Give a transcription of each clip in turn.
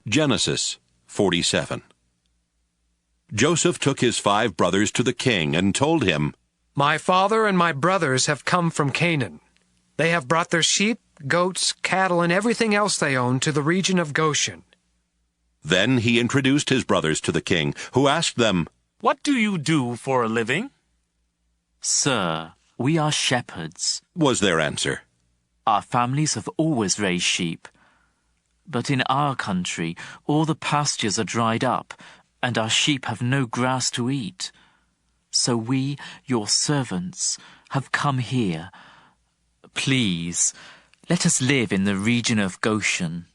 Genesis 47. Joseph took his 5 brothers to the king and told him, "My father and my brothers have come from Canaan. They have brought their sheep, goats, cattle, and everything else they own to the region of Goshen." Then he introduced his brothers to the king, who asked them, "What do you do for a living?" "Sir, we are shepherds," was their answer. "Our families have always raised sheep. But in our country, all the pastures are dried up, and our sheep have no grass to eat. So we, your servants, have come here. Please, let us live in the region of Goshen."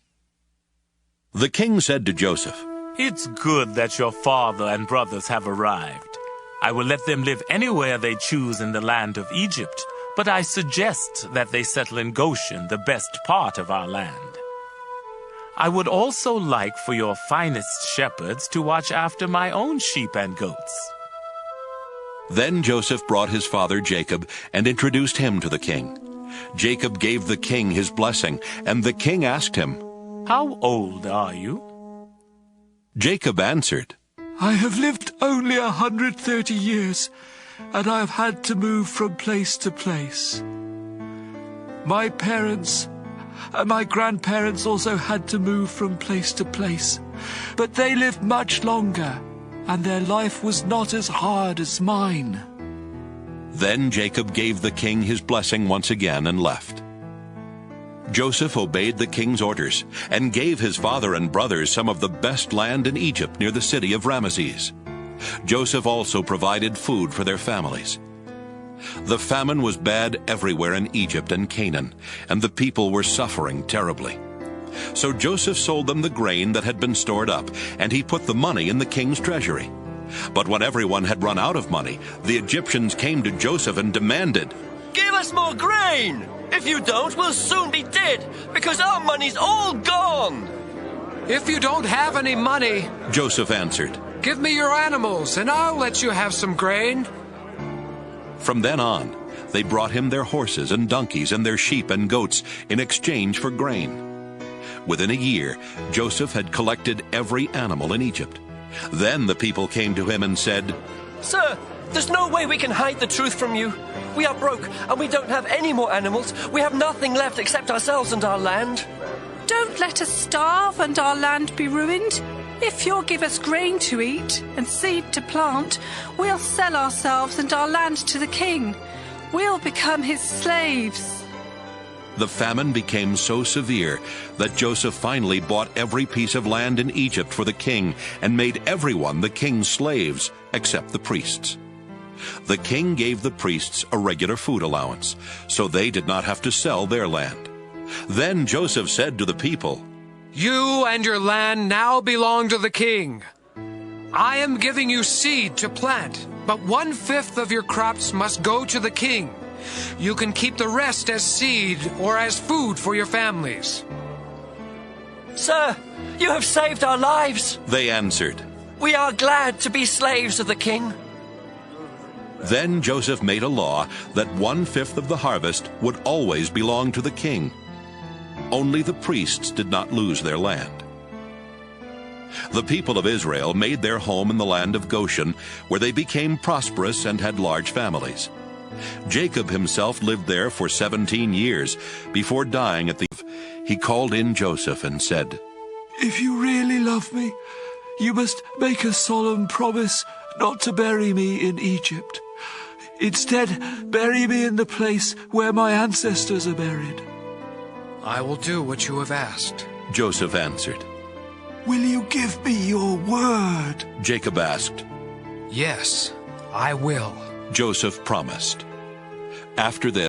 The king said to Joseph, "It's good that your father and brothers have arrived. I will let them live anywhere they choose in the land of Egypt, but I suggest that they settle in Goshen, the best part of our land. I would also like for your finest shepherds to watch after my own sheep and goats." Then Joseph brought his father Jacob and introduced him to the king. Jacob gave the king his blessing, and the king asked him, "How old are you?" Jacob answered, "I have lived only 130 years, and I have had to move from place to place. My parents and my grandparents also had to move from place to place, but they lived much longer, and their life was not as hard as mine." Then Jacob gave the king his blessing once again and left. Joseph obeyed the king's orders and gave his father and brothers some of the best land in Egypt near the city of Ramesses. Joseph also provided food for their families. The famine was bad everywhere in Egypt and Canaan, and the people were suffering terribly. So Joseph sold them the grain that had been stored up, and he put the money in the king's treasury. But when everyone had run out of money, the Egyptians came to Joseph and demanded, "Give us more grain! If you don't, we'll soon be dead, because our money's all gone!" "If you don't have any money," Joseph answered, "give me your animals, and I'll let you have some grain." From then on, they brought him their horses and donkeys and their sheep and goats in exchange for grain. Within a year, Joseph had collected every animal in Egypt. Then the people came to him and said, "Sir, there's no way we can hide the truth from you. We are broke, and we don't have any more animals. We have nothing left except ourselves and our land." "Don't let us starve and our land be ruined. If you'll give us grain to eat and seed to plant, we'll sell ourselves and our land to the king. We'll become his slaves." The famine became so severe that Joseph finally bought every piece of land in Egypt for the king and made everyone the king's slaves except the priests. The king gave the priests a regular food allowance, so they did not have to sell their land. Then Joseph said to the people, "You and your land now belong to the king. I am giving you seed to plant, but 1/5 of your crops must go to the king. You can keep the rest as seed or as food for your families." "Sir, you have saved our lives," they answered. "We are glad to be slaves of the king." Then Joseph made a law that 1/5 of the harvest would always belong to the king. Only the priests did not lose their land. The people of Israel made their home in the land of Goshen, where they became prosperous and had large families. Jacob himself lived there for 17 years. Before dying at the end, he called in Joseph and said, "If you really love me, you must make a solemn promise not to bury me in Egypt. Instead, bury me in the place where my ancestors are buried." "I will do what you have asked," Joseph answered. "Will you give me your word?" Jacob asked. "Yes, I will," Joseph promised. After this,